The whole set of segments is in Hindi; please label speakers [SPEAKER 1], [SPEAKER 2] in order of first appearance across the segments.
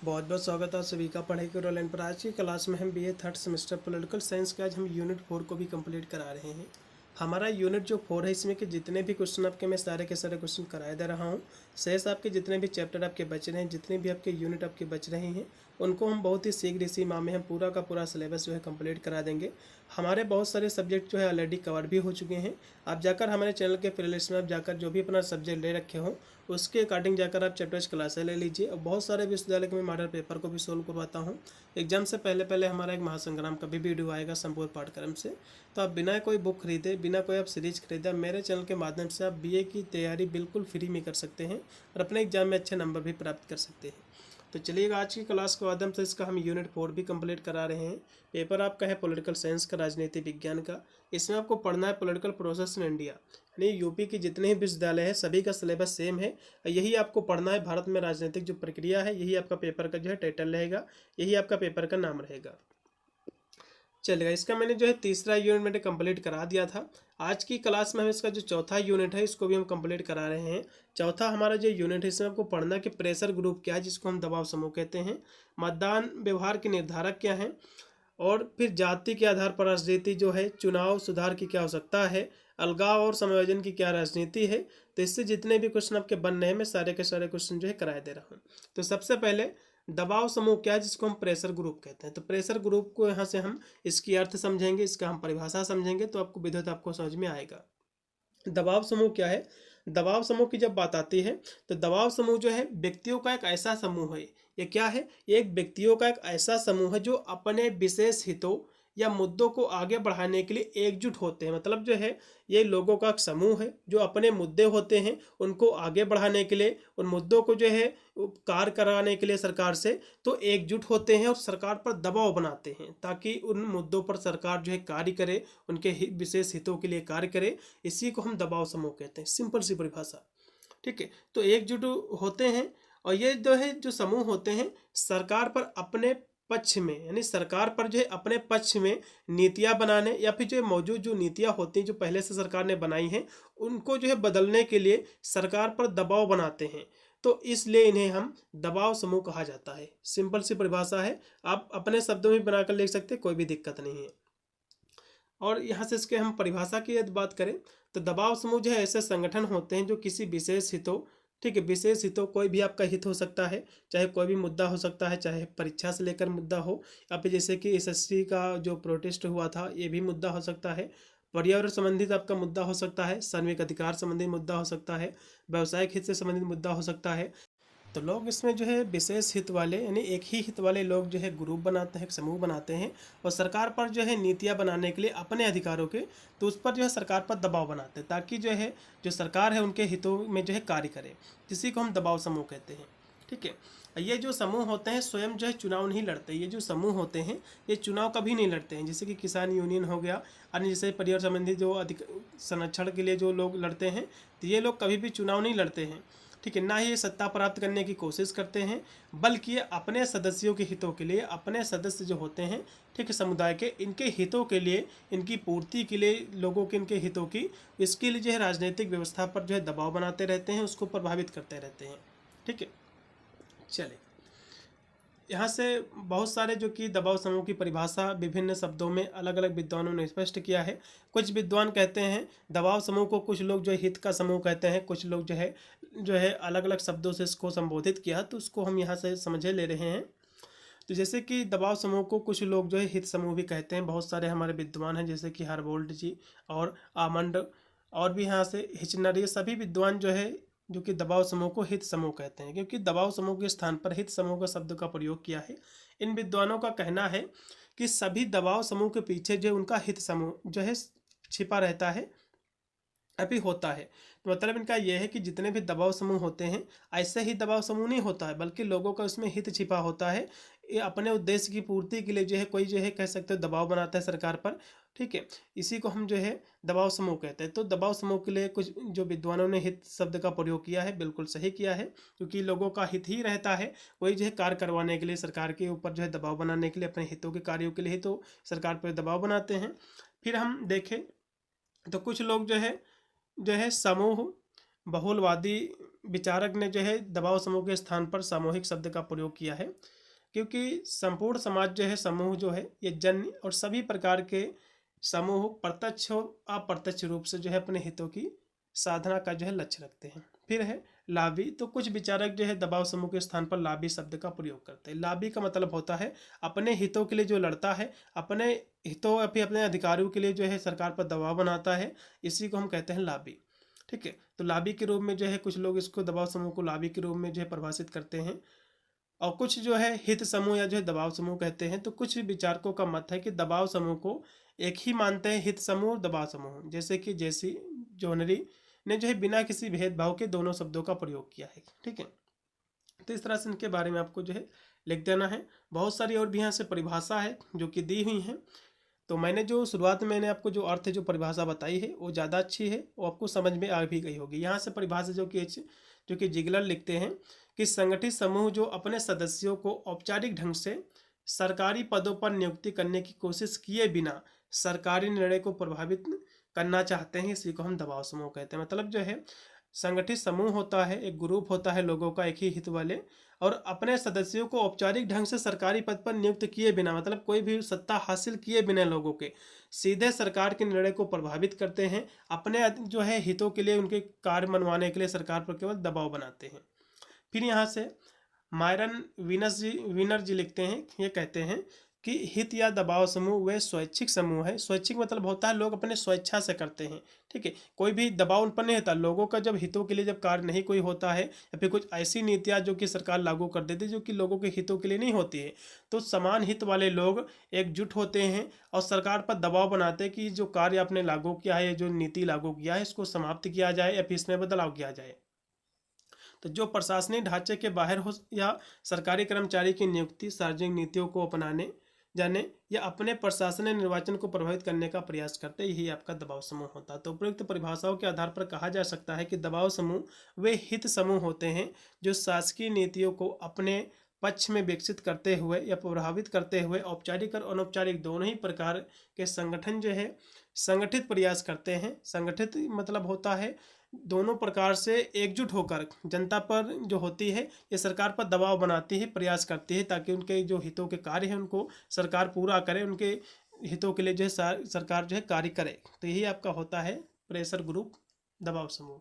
[SPEAKER 1] बहुत बहुत स्वागत है आप सभी का पढ़ाई के रोल पर। आज की क्लास में हम BA third semester political science का आज हम यूनिट 4 को भी कंप्लीट करा रहे हैं। हमारा यूनिट जो 4 है इसमें के जितने भी क्वेश्चन आपके मैं सारे के सारे क्वेश्चन कराए दे रहा हूँ। शेष आपके जितने भी चैप्टर आपके बच रहे हैं, जितने भी आपके यूनिट आपके बच रहे हैं, उनको हम बहुत ही शीघ्र इसी माह में हम पूरा का पूरा सिलेबस जो है कंप्लीट करा देंगे। हमारे बहुत सारे सब्जेक्ट जो है ऑलरेडी कवर भी हो चुके हैं। आप जाकर हमारे चैनल के प्लेलिस्ट में आप जाकर जो भी अपना सब्जेक्ट ले रखे हो उसके अकॉर्डिंग जाकर आप चैप्टर्स क्लासें ले लीजिए। और बहुत सारे विश्वविद्यालय के मैं मॉडल पेपर को भी सोल्व करवाता हूँ। एग्जाम से पहले पहले हमारा एक महासंग्राम का भी वीडियो आएगा संपूर्ण पाठ्यक्रम से। तो आप बिना कोई बुक खरीदे, बिना कोई आप सीरीज खरीदे, मेरे चैनल के माध्यम से आप बीए की तैयारी बिल्कुल फ्री में कर सकते हैं और अपने एग्जाम में अच्छे नंबर भी प्राप्त कर सकते हैं। तो चलिएगा आज की क्लास के माध्यम से इसका हम यूनिट 4 भी कंप्लीट करा रहे हैं। पेपर आपका है पॉलिटिकल साइंस का, राजनीति विज्ञान का। इसमें आपको पढ़ना है पॉलिटिकल प्रोसेस इन इंडिया, यानी यूपी की जितने भी विश्वविद्यालय है सभी का सिलेबस सेम है। यही आपको पढ़ना है, भारत में राजनीतिक जो प्रक्रिया है, यही आपका पेपर का जो है टाइटल रहेगा, यही आपका पेपर का नाम रहेगा। चलेगा, इसका मैंने जो है तीसरा यूनिट मैंने कंप्लीट करा दिया था। आज की क्लास में हम इसका जो चौथा यूनिट है इसको भी हम कंप्लीट करा रहे हैं। चौथा हमारा जो यूनिट है इसमें आपको पढ़ना कि प्रेशर ग्रुप क्या है, जिसको हम दबाव समूह कहते हैं, मतदान व्यवहार के निर्धारक क्या हैं, और फिर जाति के आधार पर राजनीति जो है, चुनाव सुधार की क्या आवश्यकता है, अलगाव और समायोजन की क्या राजनीति है। तो इससे जितने भी क्वेश्चन आपके बन रहे हैं मैं सारे के सारे क्वेश्चन जो है कराए दे रहा हूँ। तो सबसे पहले दबाव समूह क्या है, जिसको हम प्रेशर ग्रुप कहते हैं। तो प्रेशर ग्रुप को यहाँ से हम इसकी अर्थ समझेंगे, इसका हम परिभाषा समझेंगे, तो आपको विधिवत आपको समझ में आएगा। दबाव समूह क्या है। दबाव समूह की जब बात आती है तो दबाव समूह जो है व्यक्तियों का एक ऐसा समूह है। ये क्या है? ये एक व्यक्तियों का एक ऐसा समूह है जो अपने विशेष हितों या मुद्दों को आगे बढ़ाने के लिए एकजुट होते हैं। मतलब जो है ये लोगों का एक समूह है जो अपने मुद्दे होते हैं उनको आगे बढ़ाने के लिए, उन मुद्दों को जो है कार्य कराने के लिए सरकार से तो एकजुट होते हैं और सरकार पर दबाव बनाते हैं ताकि उन मुद्दों पर सरकार जो है कार्य करे, उनके विशेष हितों के लिए कार्य करे। इसी को हम दबाव समूह कहते हैं, सिंपल सी परिभाषा। ठीक है, तो एकजुट होते हैं और ये जो है जो समूह होते हैं सरकार पर अपने पक्ष में, यानी सरकार पर जो है अपने पक्ष में नीतियां बनाने या फिर जो मौजूद जो नीतियां होती हैं जो पहले से सरकार ने बनाई हैं उनको जो है बदलने के लिए सरकार पर दबाव बनाते हैं। तो इसलिए इन्हें हम दबाव समूह कहा जाता है। सिंपल सी परिभाषा है, आप अपने शब्दों में बनाकर लिख सकते, कोई भी दिक्कत नहीं है। और यहाँ से इसके हम परिभाषा की यदि बात करें तो दबाव समूह जो है ऐसे संगठन होते हैं जो किसी विशेष हितों, ठीक है, विशेष हितों, कोई भी आपका हित हो सकता है, चाहे कोई भी मुद्दा हो सकता है, चाहे परीक्षा से लेकर मुद्दा हो, या फिर जैसे कि एसएससी का जो प्रोटेस्ट हुआ था ये भी मुद्दा हो सकता है, पर्यावरण संबंधित आपका मुद्दा हो सकता है, श्रमिक अधिकार संबंधित मुद्दा हो सकता है, व्यावसायिक हित से संबंधित मुद्दा हो सकता है। तो लोग इसमें जो है विशेष हित वाले, यानी एक ही हित वाले लोग जो है ग्रुप बनाते हैं, समूह बनाते हैं और सरकार पर जो है नीतियां बनाने के लिए अपने अधिकारों के, तो उस पर जो है सरकार पर दबाव बनाते हैं ताकि जो है जो सरकार है उनके हितों में जो है कार्य करे। इसी को हम दबाव समूह कहते हैं। ठीक है, ये जो समूह होते हैं स्वयं जो है चुनाव नहीं लड़ते। ये जो समूह होते हैं ये चुनाव कभी नहीं लड़ते हैं। जैसे कि किसान यूनियन हो गया, अन्य जैसे पर्यावरण संबंधी जो अधिक संरक्षण के लिए जो लोग लड़ते हैं, तो ये लोग कभी भी चुनाव नहीं लड़ते हैं। ठीक है, ना ही ये सत्ता प्राप्त करने की कोशिश करते हैं, बल्कि ये अपने सदस्यों के हितों के लिए, अपने सदस्य जो होते हैं, ठीक है, समुदाय के, इनके हितों के लिए, इनकी पूर्ति के लिए, लोगों के इनके हितों की, इसके लिए जो है राजनीतिक व्यवस्था पर जो है दबाव बनाते रहते हैं, उसको प्रभावित करते रहते हैं। ठीक है, चले यहाँ से बहुत सारे जो कि दबाव समूह की परिभाषा विभिन्न शब्दों में अलग अलग विद्वानों ने स्पष्ट किया है। कुछ विद्वान कहते हैं दबाव समूह को, कुछ लोग जो है हित का समूह कहते हैं, कुछ लोग जो है अलग अलग शब्दों से इसको संबोधित किया, तो उसको हम यहाँ से समझे ले रहे हैं। तो जैसे कि दबाव समूह को कुछ लोग जो है हित समूह भी कहते हैं। बहुत सारे हमारे विद्वान हैं जैसे कि हरवोल्ट जी और आमंड और भी यहाँ से हिचनर, ये सभी विद्वान जो है जो कि दबाव समूह को हित समूह कहते हैं, क्योंकि दबाव समूह के स्थान पर हित समूह का शब्द का प्रयोग किया है। इन विद्वानों का कहना है कि सभी दबाव समूह के पीछे जो उनका हित समूह जो है छिपा रहता है, अभी होता है। तो मतलब इनका यह है कि जितने भी दबाव समूह होते हैं ऐसे ही दबाव समूह नहीं होता है, बल्कि लोगों का उसमें हित छिपा होता है। ये अपने उद्देश्य की पूर्ति के लिए जो है कोई जो है कह सकते हो दबाव बनाता है सरकार पर। ठीक है, इसी को हम जो है दबाव समूह कहते हैं। तो दबाव समूह के लिए कुछ जो विद्वानों ने हित शब्द का प्रयोग किया है, बिल्कुल सही किया है, क्योंकि लोगों का हित ही रहता है। कोई जो है कार्य करवाने के लिए, सरकार के ऊपर जो है दबाव बनाने के लिए, अपने हितों के कार्यों के लिए तो सरकार पर दबाव बनाते हैं। फिर हम देखें तो कुछ लोग जो है समूह बहुलवादी विचारक ने जो है दबाव समूह के स्थान पर सामूहिक शब्द का प्रयोग किया है, क्योंकि संपूर्ण समाज जो है, समूह जो है, ये जन और सभी प्रकार के समूह प्रत्यक्ष और अप्रत्यक्ष रूप से जो है अपने हितों की साधना का जो है लक्ष्य रखते हैं। फिर है लाभी। तो कुछ विचारक जो है दबाव समूह के स्थान पर लाभी शब्द का प्रयोग करते हैं। लाभी का मतलब होता है अपने हितों के लिए जो लड़ता है, अपने हितों या फिर अपने अधिकारियों के लिए जो है सरकार पर दबाव बनाता है, इसी को हम कहते हैं लाभी। ठीक है, तो लाभी के रूप में जो है कुछ लोग इसको दबाव समूह को लाभी के रूप में जो है परिभाषित करते हैं, और कुछ जो है हित समूह या जो है दबाव समूह कहते हैं। तो कुछ विचारकों का मत है कि दबाव समूह को एक ही मानते हैं, हित समूह और दबाव समूह, जैसे कि जेसी जोनरी ने जो है बिना किसी भेदभाव के दोनों शब्दों का प्रयोग किया है। ठीक है, तो इस तरह से इनके बारे में आपको जो है लिख देना है। बहुत सारी और भी यहाँ से परिभाषा है जो कि दी हुई हैं। तो मैंने जो शुरुआत में मैंने आपको जो अर्थ जो परिभाषा बताई है वो ज़्यादा अच्छी है, वो आपको समझ में आ भी गई होगी। यहाँ से परिभाषा जो कि जिगलर लिखते हैं कि संगठित समूह जो अपने सदस्यों को औपचारिक ढंग से सरकारी पदों पर नियुक्ति करने की कोशिश किए बिना सरकारी निर्णय को प्रभावित करना चाहते हैं, इसी को हम दबाव समूह कहते हैं। मतलब जो है संगठित समूह होता है, एक ग्रुप होता है लोगों का एक ही हित वाले, और अपने सदस्यों को औपचारिक ढंग से सरकारी पद पर नियुक्त किए बिना, मतलब कोई भी सत्ता हासिल किए बिना लोगों के सीधे सरकार के निर्णय को प्रभावित करते हैं, अपने जो है हितों के लिए, उनके कार्य मनवाने के लिए सरकार पर केवल दबाव बनाते हैं। फिर यहाँ से मायरन विनर जी लिखते हैं, ये कहते हैं कि हित या दबाव समूह वे स्वैच्छिक समूह है। स्वैच्छिक मतलब होता है लोग अपने स्वेच्छा से करते हैं। ठीक है, कोई भी दबाव उन पर नहीं होता। लोगों का जब हितों के लिए जब कार्य नहीं कोई होता है, या फिर कुछ ऐसी नीतियाँ जो कि सरकार लागू कर देती है जो कि लोगों के हितों के लिए नहीं होती है, तो समान हित वाले लोग एकजुट होते हैं और सरकार पर दबाव बनाते हैं कि जो कार्य आपने लागू किया है, जो नीति लागू किया है, इसको समाप्त किया जाए या फिर इसमें बदलाव किया जाए। तो जो प्रशासनिक ढांचे के बाहर हो या सरकारी कर्मचारी की नियुक्ति सार्वजनिक नीतियों को अपनाने जाने या अपने प्रशासनिक निर्वाचन को प्रभावित करने का प्रयास करते, यही आपका दबाव समूह होता है। तो उपयुक्त परिभाषाओं के आधार पर कहा जा सकता है कि दबाव समूह वे हित समूह होते हैं जो शासकीय नीतियों को अपने पक्ष में विकसित करते हुए या प्रभावित करते हुए औपचारिक और अनौपचारिक दोनों ही प्रकार के संगठन जो है संगठित प्रयास करते हैं। संगठित मतलब होता है दोनों प्रकार से एकजुट होकर जनता पर जो होती है, ये सरकार पर दबाव बनाती है, प्रयास करती है ताकि उनके जो हितों के कार्य हैं उनको सरकार पूरा करे, उनके हितों के लिए जो है सरकार जो है कार्य करे। तो यही आपका होता है प्रेशर ग्रुप, दबाव समूह।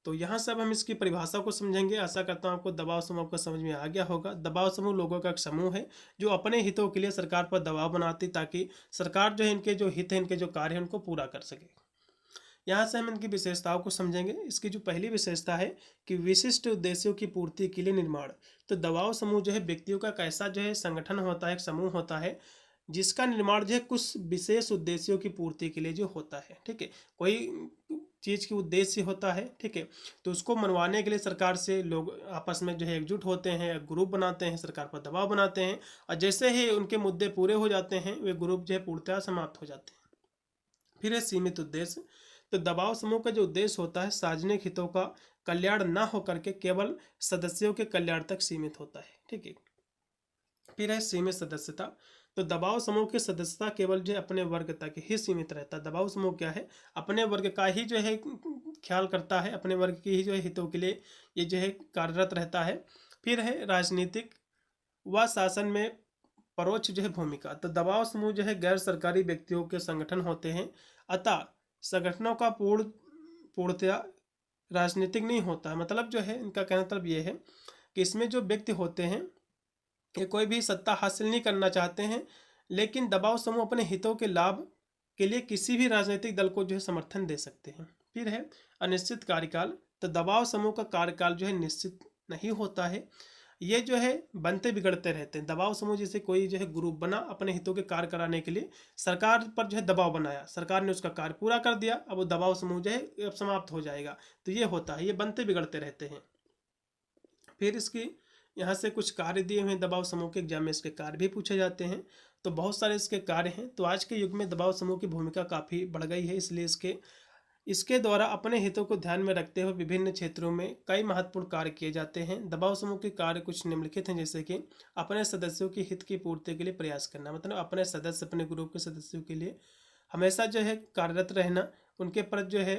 [SPEAKER 1] तो यहाँ से अब हम इसकी परिभाषा को समझेंगे। आशा करता हूँ आपको दबाव समूह आपको समझ में आ गया होगा। दबाव समूह लोगों का एक समूह है जो अपने हितों के लिए सरकार पर दबाव बनाती ताकि सरकार जो है इनके जो हित हैं, इनके जो कार्य हैं उनको पूरा कर सके। यहाँ से हम इनकी विशेषताओं को समझेंगे। इसकी जो पहली विशेषता है कि विशिष्ट उद्देश्यों की पूर्ति के लिए निर्माण। तो दबाव समूह जो है व्यक्तियों का कैसा जो है संगठन होता है, एक समूह होता है जिसका निर्माण जो है कुछ विशेष उद्देश्यों की पूर्ति के लिए जो होता है। ठीक है, कोई चीज़ की उद्देश्य होता है। ठीक है, तो उसको मनवाने के लिए सरकार से लोग आपस में जो है एकजुट होते हैं, ग्रुप बनाते हैं, सरकार पर दबाव बनाते हैं, और जैसे ही उनके मुद्दे पूरे हो जाते हैं वे ग्रुप जो है पूर्णतः समाप्त हो जाते हैं। फिर है सीमित उद्देश्य। तो दबाव समूह का जो उद्देश्य होता है सार्वजनिक हितों का कल्याण न होकर के केवल सदस्यों के कल्याण तक सीमित होता है। ठीक है, फिर है सीमित सदस्यता। तो दबाव समूह की सदस्यता केवल जो है अपने वर्ग तक ही सीमित रहता है। दबाव समूह क्या है, अपने वर्ग का ही जो है ख्याल करता है, अपने वर्ग की ही जो है हितों के लिए ये जो है कार्यरत रहता है। फिर है राजनीतिक व शासन में परोक्ष जो है भूमिका। तो दबाव समूह जो है गैर सरकारी व्यक्तियों के संगठन होते हैं, अतः संगठनों का पूर्णतया राजनीतिक नहीं होता है। मतलब जो है इनका कहना मतलब ये है कि इसमें जो व्यक्ति होते हैं ये कोई भी सत्ता हासिल नहीं करना चाहते हैं, लेकिन दबाव समूह अपने हितों के लाभ के लिए किसी भी राजनीतिक दल को जो है समर्थन दे सकते हैं। फिर है अनिश्चित कार्यकाल। तो दबाव समूह का कार्यकाल जो है निश्चित नहीं होता है, ये जो है बनते बिगड़ते रहते हैं। दबाव समूह जैसे कोई जो है ग्रुप बना अपने हितों के कार्य कराने के लिए, सरकार पर जो है दबाव बनाया, सरकार ने उसका कार्य पूरा कर दिया, अब वो दबाव समूह जो है अब समाप्त हो जाएगा। तो ये होता है, ये बनते बिगड़ते रहते हैं। फिर इसकी यहाँ से कुछ कार्य दिए हुए हैं दबाव समूह के, एग्जाम में इसके कार्य भी पूछे जाते हैं। तो बहुत सारे इसके कार्य हैं। तो आज के युग में दबाव समूह की भूमिका काफ़ी बढ़ गई है, इसलिए इसके द्वारा अपने हितों को ध्यान में रखते हुए विभिन्न क्षेत्रों में कई महत्वपूर्ण कार्य किए जाते हैं। दबाव समूह के कार्य कुछ निम्नलिखित हैं, जैसे कि अपने सदस्यों की हित की पूर्ति के लिए प्रयास करना। मतलब अपने सदस्य अपने ग्रुप के सदस्यों के लिए हमेशा जो है कार्यरत रहना, उनके प्रति जो है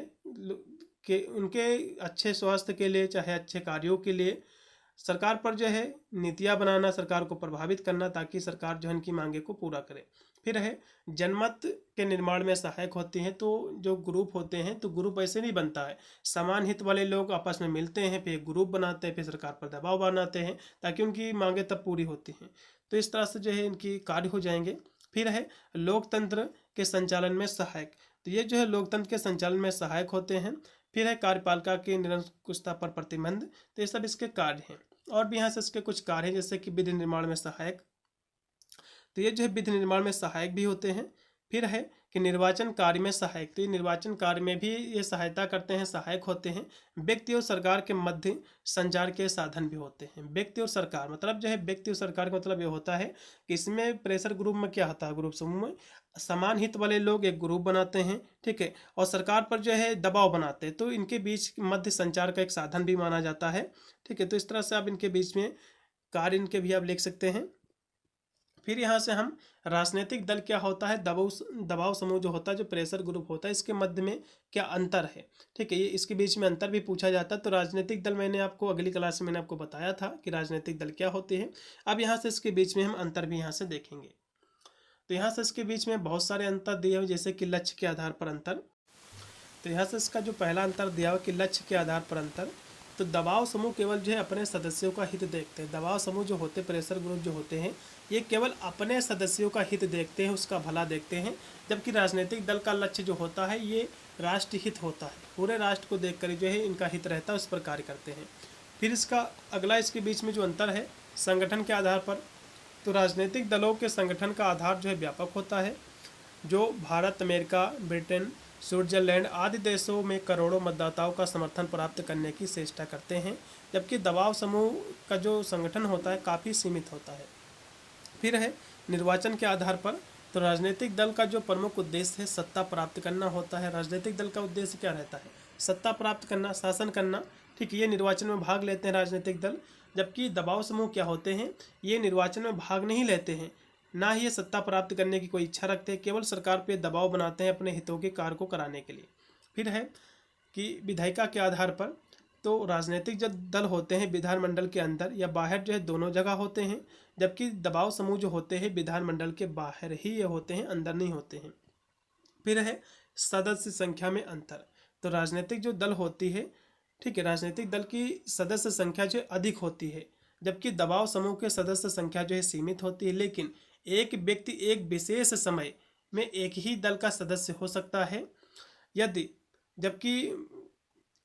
[SPEAKER 1] के उनके अच्छे स्वास्थ्य के लिए चाहे अच्छे कार्यों के लिए सरकार पर जो है नीतियाँ बनाना, सरकार को प्रभावित करना ताकि सरकार जो है इनकी मांगे को पूरा करे। फिर है जनमत के निर्माण में सहायक होती हैं। तो जो ग्रुप होते हैं तो ग्रुप ऐसे नहीं बनता है, समान हित वाले लोग आपस में मिलते हैं, फिर ग्रुप बनाते हैं, फिर सरकार पर दबाव बनाते हैं ताकि उनकी मांगे तब पूरी होती हैं। तो इस तरह से जो है इनकी कार्य हो जाएंगे। फिर है लोकतंत्र के संचालन में सहायक, तो ये जो है लोकतंत्र के संचालन में सहायक होते हैं। फिर है कार्यपालिका की निरंकुशता पर प्रतिबंध, तो ये सब इसके कार्य हैं। और भी यहाँ से इसके कुछ कार्य हैं जैसे कि विधि निर्माण में सहायक, तो ये जो है विधि निर्माण में सहायक भी होते हैं। फिर है कि निर्वाचन कार्य में सहायक, तो ये निर्वाचन कार्य में भी ये सहायता करते हैं, सहायक होते हैं। व्यक्ति और सरकार के मध्य संचार के साधन भी होते हैं। व्यक्ति और सरकार मतलब जो है व्यक्ति और सरकार का मतलब ये होता है कि इसमें प्रेशर ग्रुप में क्या होता है, ग्रुप समूह में समान हित वाले लोग एक ग्रुप बनाते हैं, ठीक है, और सरकार पर जो है दबाव बनाते हैं, तो इनके बीच मध्य संचार का एक साधन भी माना जाता है, ठीक है। तो इस तरह से आप इनके बीच में कार्य इनके भी आप लिख सकते हैं। फिर यहाँ से हम राजनीतिक दल क्या होता है, दबाव समूह जो होता है, जो प्रेशर ग्रुप होता है, इसके मध्य में क्या अंतर है, ठीक है, ये इसके बीच में अंतर भी पूछा जाता है। तो राजनीतिक दल मैंने आपको अगली क्लास में मैंने आपको बताया था कि राजनीतिक दल क्या होते हैं। अब यहाँ से इसके बीच में हम अंतर भी यहाँ से देखेंगे। तो यहाँ से इसके बीच में बहुत सारे अंतर दिए हुए, जैसे कि लक्ष्य के आधार पर अंतर। तो यहाँ से इसका जो पहला अंतर दिया हुआ कि लक्ष्य के आधार पर अंतर, तो दबाव समूह केवल जो है अपने सदस्यों का हित देखते हैं। दबाव समूह जो होते हैं, प्रेशर ग्रुप जो होते हैं, ये केवल अपने सदस्यों का हित देखते हैं, उसका भला देखते हैं। जबकि राजनीतिक दल का लक्ष्य जो होता है ये राष्ट्र हित होता है, पूरे राष्ट्र को देखकर जो है इनका हित रहता है, उस पर कार्य करते हैं। फिर इसका अगला इसके बीच में जो अंतर है संगठन के आधार पर, तो राजनीतिक दलों के संगठन का आधार जो है व्यापक होता है, जो भारत, अमेरिका, ब्रिटेन, स्विट्जरलैंड आदि देशों में करोड़ों मतदाताओं का समर्थन प्राप्त करने की चेष्टा करते हैं। जबकि दबाव समूह का जो संगठन होता है काफ़ी सीमित होता है। फिर है निर्वाचन के आधार पर, तो राजनीतिक दल का जो प्रमुख उद्देश्य है सत्ता प्राप्त करना होता है। राजनीतिक दल का उद्देश्य क्या रहता है, सत्ता प्राप्त करना, शासन करना, ठीक है, ये निर्वाचन में भाग लेते हैं राजनीतिक दल। जबकि दबाव समूह क्या होते हैं, ये निर्वाचन में भाग नहीं लेते हैं, ना ही ये सत्ता प्राप्त करने की कोई इच्छा रखते हैं, केवल सरकार पे दबाव बनाते हैं अपने हितों के कार्य को कराने के लिए। फिर है कि विधायिका के आधार पर, तो राजनीतिक जो दल होते हैं विधानमंडल के अंदर या बाहर जो है दोनों जगह होते हैं। जबकि दबाव समूह जो होते हैं विधानमंडल के बाहर ही ये होते हैं, अंदर नहीं होते हैं। फिर है सदस्य संख्या में अंतर, तो राजनीतिक जो दल होती है, ठीक है, राजनीतिक दल की सदस्य संख्या जो अधिक होती है, जबकि दबाव समूह के सदस्य संख्या जो है सीमित होती है। लेकिन एक व्यक्ति एक विशेष समय में एक ही दल का सदस्य हो सकता है यदि, जबकि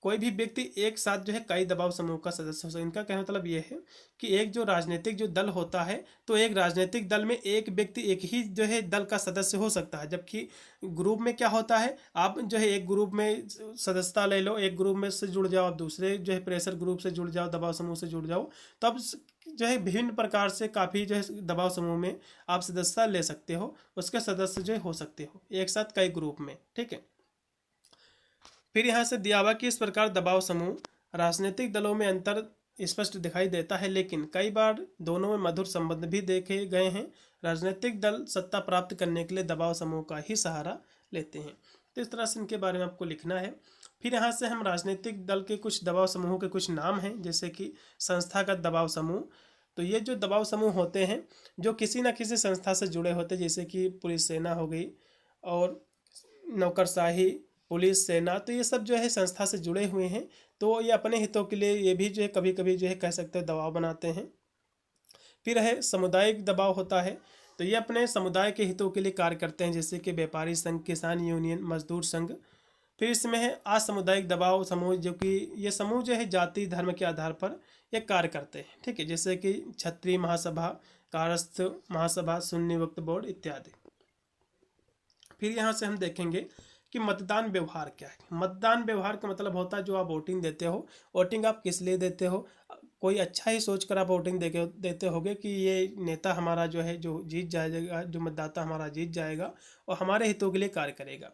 [SPEAKER 1] कोई भी व्यक्ति एक साथ जो है कई दबाव समूह का सदस्य हो सकता है। इनका कहने मतलब ये है कि एक जो राजनीतिक जो दल होता है, तो एक राजनीतिक दल में एक व्यक्ति एक ही जो है दल का सदस्य हो सकता है। जबकि ग्रुप में क्या होता है, आप जो है एक ग्रुप में सदस्यता ले लो, एक ग्रुप में से जुड़ जाओ, आप दूसरे जो है प्रेशर ग्रुप से जुड़ जाओ, दबाव समूह से जुड़ जाओ, तो अब जो है विभिन्न प्रकार से काफ़ी जो है दबाव समूह में आप सदस्यता ले सकते हो, उसके सदस्य जो हो सकते हो एक साथ कई ग्रुप में, ठीक है। फिर यहाँ से दिया हुआ कि इस प्रकार दबाव समूह राजनीतिक दलों में अंतर स्पष्ट दिखाई देता है, लेकिन कई बार दोनों में मधुर संबंध भी देखे गए हैं। राजनीतिक दल सत्ता प्राप्त करने के लिए दबाव समूह का ही सहारा लेते हैं। तो इस तरह से इनके बारे में आपको लिखना है। फिर यहाँ से हम राजनीतिक दल के कुछ दबाव समूहों के कुछ नाम हैं, जैसे कि संस्थागत दबाव समूह। तो ये जो दबाव समूह होते हैं जो किसी न किसी संस्था से जुड़े होते हैं, जैसे कि पुलिस सेना हो गई और नौकरशाही, पुलिस सेना, तो ये सब जो है संस्था से जुड़े हुए हैं। तो ये अपने हितों के लिए ये भी जो है कभी कभी जो है कह सकते हैं दबाव बनाते हैं। फिर है सामुदायिक दबाव होता है, तो ये अपने समुदाय के हितों के लिए कार्य करते हैं, जैसे कि व्यापारी संघ, किसान यूनियन, मजदूर संघ। फिर इसमें है असामुदायिक दबाव समूह, जो कि ये समूह जो है जाति धर्म के आधार पर ये कार्य करते हैं, ठीक है, जैसे कि क्षत्रिय महासभा, कारस्थ महासभा, सुन्नी वक्फ बोर्ड इत्यादि। फिर यहाँ से हम देखेंगे कि मतदान व्यवहार क्या है। मतदान व्यवहार का मतलब होता है जो आप वोटिंग देते हो, वोटिंग आप किस लिए देते हो, कोई अच्छा ही सोच कर आप वोटिंग देते होगे कि ये नेता हमारा जो है जो जीत जाएगा, जो मतदाता हमारा जीत जाएगा और हमारे हितों के लिए कार्य करेगा।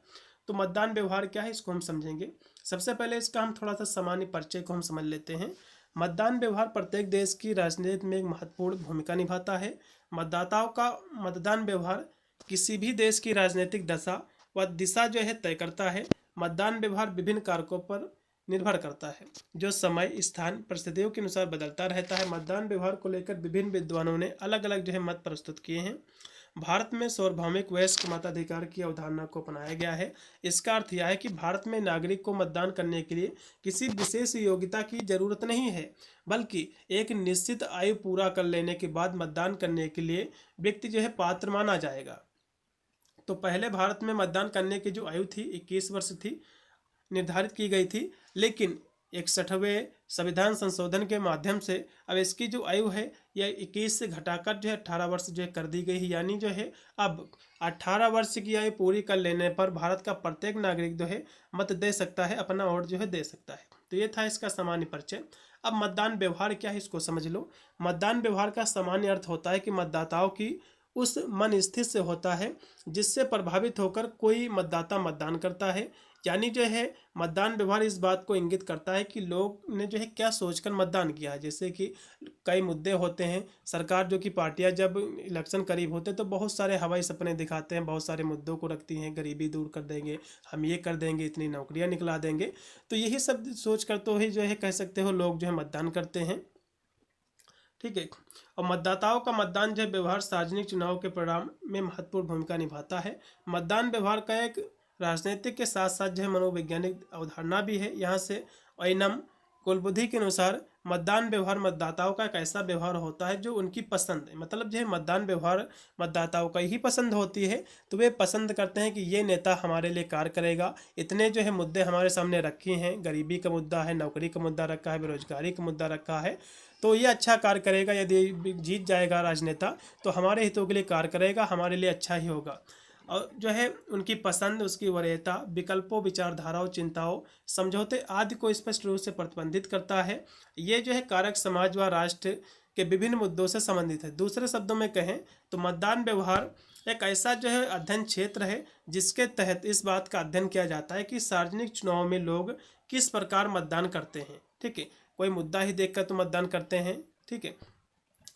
[SPEAKER 1] तो मतदान व्यवहार क्या है इसको हम समझेंगे। सबसे पहले इसका हम थोड़ा सा सामान्य परिचय को हम समझ लेते हैं। मतदान व्यवहार प्रत्येक देश की राजनीति में एक महत्वपूर्ण भूमिका निभाता है। मतदाताओं का मतदान व्यवहार किसी भी देश की राजनीतिक दशा व दिशा जो है तय करता है। मतदान व्यवहार विभिन्न कारकों पर निर्भर करता है, जो समय, स्थान, परिस्थितियों के अनुसार बदलता रहता है। मतदान व्यवहार को लेकर विभिन्न विद्वानों ने अलग अलग जो है मत प्रस्तुत किए हैं। भारत में सार्वभौमिक वयस्क मताधिकार की अवधारणा को अपनाया गया है। इसका अर्थ यह है कि भारत में नागरिक को मतदान करने के लिए किसी विशेष योग्यता की जरूरत नहीं है, बल्कि एक निश्चित आयु पूरा कर लेने के बाद मतदान करने के लिए व्यक्ति जो है पात्र माना जाएगा। तो पहले भारत में मतदान करने की जो आयु थी 21 वर्ष थी, निर्धारित की गई थी, लेकिन 61वें संविधान संशोधन के माध्यम से अब इसकी जो आयु है यह 21 से घटाकर जो है 18 वर्ष जो है कर दी गई है। यानी जो है अब 18 वर्ष की आयु पूरी कर लेने पर भारत का प्रत्येक नागरिक जो है मत दे सकता है, अपना वोट जो है दे सकता है। तो ये था इसका सामान्य परिचय। अब मतदान व्यवहार क्या है इसको समझ लो। मतदान व्यवहार का सामान्य अर्थ होता है कि मतदाताओं की उस मन स्थिति से होता है जिससे प्रभावित होकर कोई मतदाता मतदान करता है। यानी जो है मतदान व्यवहार इस बात को इंगित करता है कि लोग ने जो है क्या सोचकर मतदान किया है। जैसे कि कई मुद्दे होते हैं, सरकार जो कि पार्टियां जब इलेक्शन करीब होते तो बहुत सारे हवाई सपने दिखाते हैं, बहुत सारे मुद्दों को रखती हैं, गरीबी दूर कर देंगे, हम ये कर देंगे, इतनी नौकरियां निकला देंगे। तो यही सब सोच कर तो ही जो है कह सकते हो लोग जो है मतदान करते हैं। ठीक है। और मतदाताओं का मतदान जो है व्यवहार सार्वजनिक चुनाव के परिणाम में महत्वपूर्ण भूमिका निभाता है। मतदान व्यवहार का एक राजनीतिक के साथ साथ जो है मनोवैज्ञानिक अवधारणा भी है। यहाँ से ओइनम कुलबुद्धि के अनुसार मतदान व्यवहार मतदाताओं का एक ऐसा व्यवहार होता है जो उनकी पसंद है। मतलब जो है मतदान व्यवहार मतदाताओं का ही पसंद होती है, तो वे पसंद करते हैं कि ये नेता हमारे लिए कार्य करेगा, इतने जो है मुद्दे हमारे सामने रखे हैं, गरीबी का मुद्दा है, नौकरी का मुद्दा रखा है, बेरोजगारी का मुद्दा रखा है, तो ये अच्छा कार्य करेगा। यदि जीत जाएगा राजनेता तो हमारे हितों के लिए कार्य करेगा, हमारे लिए अच्छा ही होगा। और जो है उनकी पसंद, उसकी वरीयता, विकल्पों, विचारधाराओं, चिंताओं, समझौते आदि को स्पष्ट रूप से प्रतिबंधित करता है। ये जो है कारक समाज व राष्ट्र के विभिन्न मुद्दों से संबंधित है। दूसरे शब्दों में कहें तो मतदान व्यवहार एक ऐसा जो है अध्ययन क्षेत्र है जिसके तहत इस बात का अध्ययन किया जाता है कि सार्वजनिक चुनाव में लोग किस प्रकार मतदान करते हैं। ठीक है, कोई मुद्दा ही देखकर तो मतदान करते हैं। ठीक है,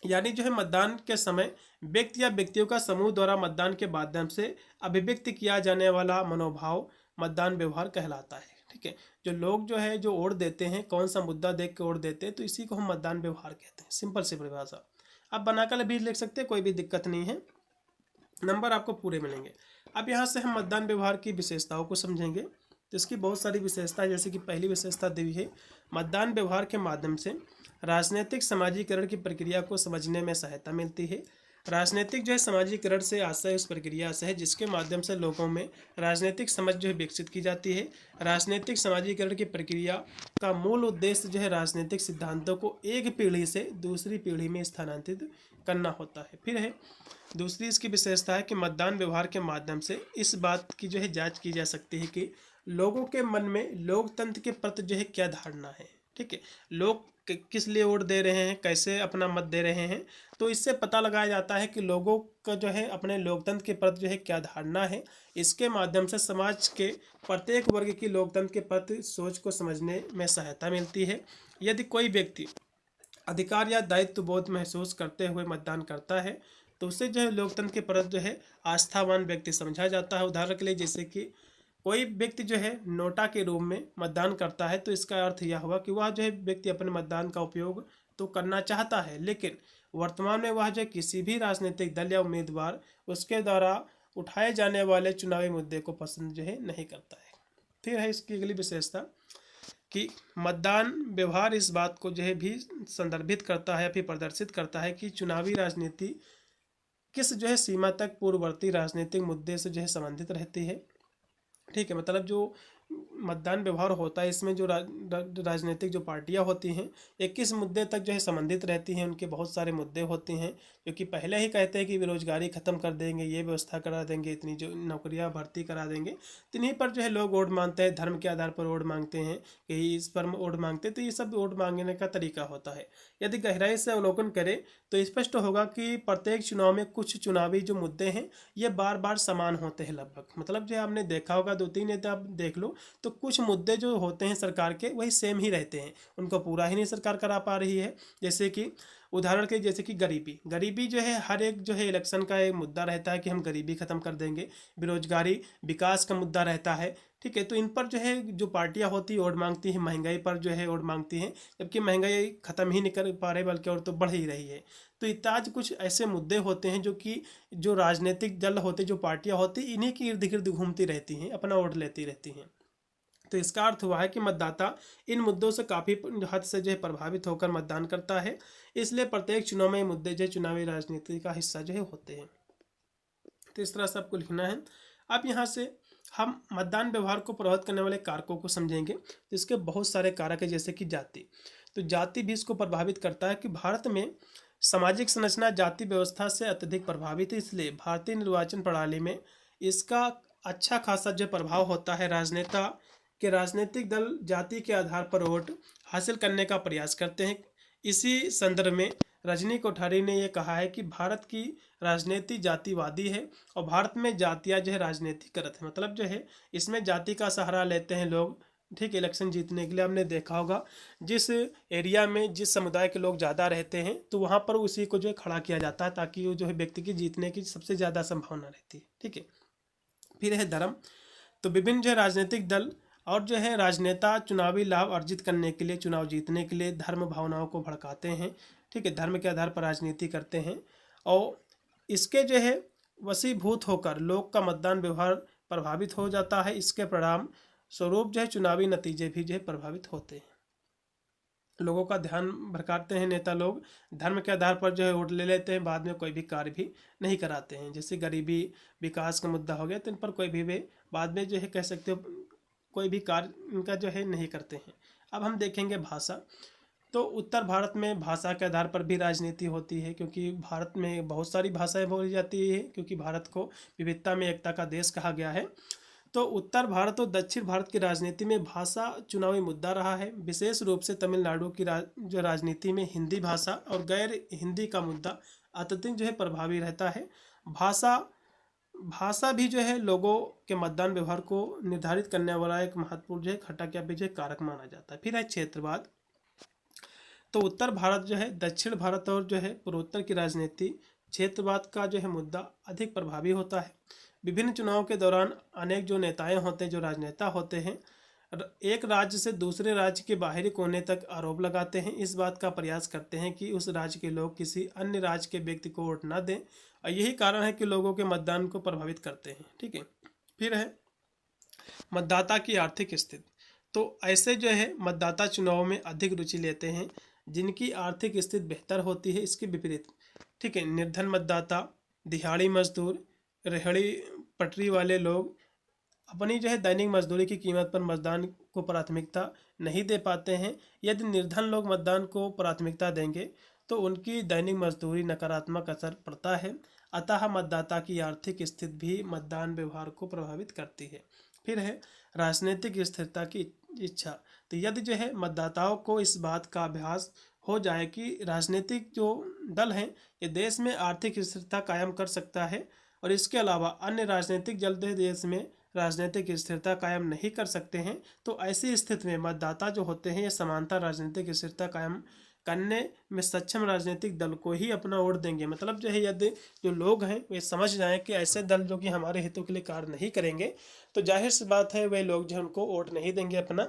[SPEAKER 1] यानी जो है मतदान के समय व्यक्ति या व्यक्तियों का समूह द्वारा मतदान के माध्यम से अभिव्यक्त किया जाने वाला मनोभाव मतदान व्यवहार कहलाता है। ठीक है, जो लोग जो है जो वोट देते हैं, कौन सा मुद्दा देख के वोट देते हैं, तो इसी को हम मतदान व्यवहार कहते हैं। सिंपल सी परिभाषा, आप बनाकर भी लिख सकते हैं, कोई भी दिक्कत नहीं है, नंबर आपको पूरे मिलेंगे। अब यहाँ से हम मतदान व्यवहार की विशेषताओं को समझेंगे। तो इसकी बहुत सारी विशेषता, जैसे कि पहली विशेषता दी है, मतदान व्यवहार के माध्यम से राजनीतिक समाजीकरण की प्रक्रिया को समझने में सहायता मिलती है। राजनीतिक जो है समाजीकरण से आशय उस प्रक्रिया से है जिसके माध्यम से लोगों में राजनीतिक समझ जो है विकसित की जाती है। राजनीतिक समाजीकरण की प्रक्रिया का मूल उद्देश्य जो है राजनीतिक सिद्धांतों को एक पीढ़ी से दूसरी पीढ़ी में स्थानांतरित करना होता है। फिर है दूसरी इसकी विशेषता है कि मतदान व्यवहार के माध्यम से इस बात की जो है जांच की जा सकती है कि लोगों के मन में लोकतंत्र के प्रति जो है क्या धारणा है। ठीक है, लोग किस लिए वोट दे रहे हैं, कैसे अपना मत दे रहे हैं, तो इससे पता लगाया जाता है कि लोगों का जो है अपने लोकतंत्र के प्रति जो है क्या धारणा है। इसके माध्यम से समाज के प्रत्येक वर्ग की लोकतंत्र के प्रति सोच को समझने में सहायता मिलती है। यदि कोई व्यक्ति अधिकार या दायित्व बोध महसूस करते हुए मतदान करता है तो उसे जो है लोकतंत्र के प्रति जो है आस्थावान व्यक्ति समझा जाता है। उदाहरण के लिए जैसे कि कोई व्यक्ति जो है नोटा के रूप में मतदान करता है तो इसका अर्थ यह हुआ कि वह जो है व्यक्ति अपने मतदान का उपयोग तो करना चाहता है, लेकिन वर्तमान में वह जो है किसी भी राजनीतिक दल या उम्मीदवार उसके द्वारा उठाए जाने वाले चुनावी मुद्दे को पसंद जो है नहीं करता है। फिर है इसकी अगली विशेषता कि मतदान व्यवहार इस बात को जो है भी संदर्भित करता है, फिर प्रदर्शित करता है कि चुनावी राजनीति किस जो है सीमा तक पूर्ववर्ती राजनीतिक मुद्दे से जो है संबंधित रहती है। ठीक है, मतलब जो मतदान व्यवहार होता है इसमें जो राजनीतिक जो पार्टियां होती हैं एक किस मुद्दे तक जो है संबंधित रहती हैं। उनके बहुत सारे मुद्दे होते हैं जो कि पहले ही कहते हैं कि बेरोजगारी ख़त्म कर देंगे, ये व्यवस्था करा देंगे, इतनी जो नौकरियां भर्ती करा देंगे, तो इन्हीं पर जो है लोग वोट मांगते हैं, धर्म के आधार पर वोट मांगते हैं कि इस पर वोट मांगते हैं। तो ये सब वोट मांगने का तरीका होता है। यदि गहराई से अवलोकन करें तो स्पष्ट होगा कि प्रत्येक चुनाव में कुछ चुनावी जो मुद्दे हैं ये बार बार समान होते हैं लगभग। मतलब जो आपने देखा होगा 2-3 नेता आप देख लो तो कुछ मुद्दे जो होते हैं सरकार के वही सेम ही रहते हैं, उनको पूरा ही नहीं सरकार करा पा रही है। जैसे कि उदाहरण के जैसे कि गरीबी गरीबी जो है हर एक जो है इलेक्शन का एक मुद्दा रहता है कि हम गरीबी खत्म कर देंगे। बेरोजगारी विकास का मुद्दा रहता है। ठीक है, तो इन पर जो है जो पार्टियां होती है वोट मांगती हैं, महंगाई पर जो है वोट मांगती हैं, जबकि महंगाई खत्म ही नहीं कर पा रहे बल्कि और तो बढ़ ही रही है। तो इत्यादि कुछ ऐसे मुद्दे होते हैं जो कि जो राजनीतिक दल होते, जो पार्टियां होती, इन्हीं के इर्द गिर्द घूमती रहती हैं, अपना वोट लेती रहती हैं। तो इसका अर्थ हुआ है कि मतदाता इन मुद्दों से काफ़ी हद से जो है प्रभावित होकर मतदान करता है। इसलिए प्रत्येक चुनाव में मुद्दे जो चुनावी राजनीति का हिस्सा जो है होते हैं। तो इस तरह से आपको लिखना है। अब यहाँ से हम मतदान व्यवहार को प्रभावित करने वाले कारकों को समझेंगे। तो इसके बहुत सारे कारक है, जैसे कि जाति। तो जाति भी इसको प्रभावित करता है कि भारत में सामाजिक संरचना जाति व्यवस्था से अत्यधिक प्रभावित है। इसलिए भारतीय निर्वाचन प्रणाली में इसका अच्छा खासा जो प्रभाव होता है। राजनेता के राजनीतिक दल जाति के आधार पर वोट हासिल करने का प्रयास करते हैं। इसी संदर्भ में रजनी कोठारी ने यह कहा है कि भारत की राजनीति जातिवादी है और भारत में जातियां जो है राजनीतिकृत है। मतलब जो है इसमें जाति का सहारा लेते हैं लोग। ठीक, इलेक्शन जीतने के लिए आपने देखा होगा जिस एरिया में जिस समुदाय के लोग ज़्यादा रहते हैं तो वहाँ पर उसी को जो है खड़ा किया जाता है, ताकि वो जो है व्यक्ति की जीतने की सबसे ज़्यादा संभावना रहती है। ठीक है, फिर है धर्म। तो विभिन्न जो है राजनीतिक दल और जो है राजनेता चुनावी लाभ अर्जित करने के लिए, चुनाव जीतने के लिए धर्म भावनाओं को भड़काते हैं। ठीक है, धर्म के आधार पर राजनीति करते हैं और इसके जो है वशीभूत होकर लोग का मतदान व्यवहार प्रभावित हो जाता है। इसके परिणाम स्वरूप जो है चुनावी नतीजे भी जो है प्रभावित होते हैं। लोगों का ध्यान भटकाते हैं नेता लोग, धर्म के आधार पर जो है वोट ले लेते हैं, बाद में कोई भी कार्य भी नहीं कराते हैं। जैसे गरीबी विकास का मुद्दा हो गया, तो इन पर कोई भी वे बाद में जो है कह सकते हो कोई भी कार्य इनका जो है नहीं करते हैं। अब हम देखेंगे भाषा। तो उत्तर भारत में भाषा के आधार पर भी राजनीति होती है, क्योंकि भारत में बहुत सारी भाषाएं बोली जाती है, क्योंकि भारत को विविधता में एकता का देश कहा गया है। तो उत्तर भारत और दक्षिण भारत की राजनीति में भाषा चुनावी मुद्दा रहा है। विशेष रूप से तमिलनाडु की जो राजनीति में हिंदी भाषा और गैर हिंदी का मुद्दा अत्यधिक जो है प्रभावी रहता है। भाषा भी जो है लोगों के मतदान व्यवहार को निर्धारित करने वाला एक महत्वपूर्ण जो है घटक या विजय कारक माना जाता है। फिर है क्षेत्रवाद। तो उत्तर भारत जो है, दक्षिण भारत और जो है पूर्वोत्तर की राजनीति क्षेत्रवाद का जो है मुद्दा अधिक प्रभावी होता है। विभिन्न चुनावों के दौरान अनेक जो नेताएं होते हैं, जो राजनेता होते हैं, एक राज्य से दूसरे राज्य के बाहरी कोने तक आरोप लगाते हैं। इस बात का प्रयास करते हैं कि उस राज्य के लोग किसी अन्य राज्य के व्यक्ति को वोट न दें, और यही कारण है कि लोगों के मतदान को प्रभावित करते हैं। ठीक है, फिर है मतदाता की आर्थिक स्थिति। तो ऐसे जो है मतदाता चुनाव में अधिक रुचि लेते हैं जिनकी आर्थिक स्थिति बेहतर होती है। इसके विपरीत, ठीक है, निर्धन मतदाता, दिहाड़ी मजदूर, रेहड़ी पटरी वाले लोग अपनी जो है दैनिक मजदूरी की कीमत पर मतदान को प्राथमिकता नहीं दे पाते हैं। यदि निर्धन लोग मतदान को प्राथमिकता देंगे तो उनकी दैनिक मजदूरी नकारात्मक असर पड़ता है। अतः मतदाता की आर्थिक स्थिति भी मतदान व्यवहार को प्रभावित करती है। फिर है राजनीतिक स्थिरता की इच्छा। तो यदि जो है मतदाताओं को इस बात का अभ्यास हो जाए कि राजनीतिक जो दल हैं ये देश में आर्थिक स्थिरता कायम कर सकता है और इसके अलावा अन्य राजनीतिक दल देश में राजनीतिक स्थिरता कायम नहीं कर सकते हैं, तो ऐसी स्थिति में मतदाता जो होते हैं ये समानता राजनीतिक स्थिरता कायम करने में सक्षम राजनीतिक दल को ही अपना वोट देंगे। मतलब जो है यदि जो लोग हैं वे समझ जाएं कि ऐसे दल जो कि हमारे हितों के लिए कार्य नहीं करेंगे, तो जाहिर सी बात है वे लोग जो उनको वोट नहीं देंगे अपना।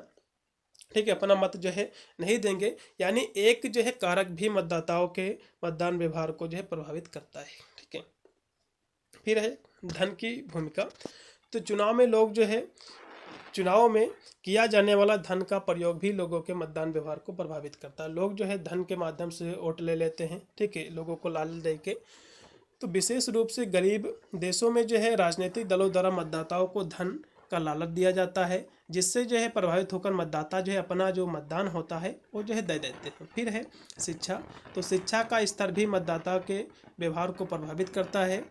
[SPEAKER 1] ठीक है, अपना मत जो है नहीं देंगे। यानी एक जो है कारक भी मतदाताओं के मतदान व्यवहार को जो है प्रभावित करता है। ठीक है, फिर है धन की भूमिका। तो चुनाव में लोग जो है चुनाव में किया जाने वाला धन का प्रयोग भी लोगों के मतदान व्यवहार को प्रभावित करता है। लोग जो है धन के माध्यम से वोट ले लेते हैं। ठीक है, लोगों को लालच दे के। तो विशेष रूप से गरीब देशों में जो है राजनीतिक दलों द्वारा मतदाताओं को धन का लालच दिया जाता है, जिससे जो है प्रभावित होकर मतदाता जो है अपना जो मतदान होता है वो जो है दे देते हैं। फिर है शिक्षा। तो शिक्षा का स्तर भी मतदाता के व्यवहार को प्रभावित करता है।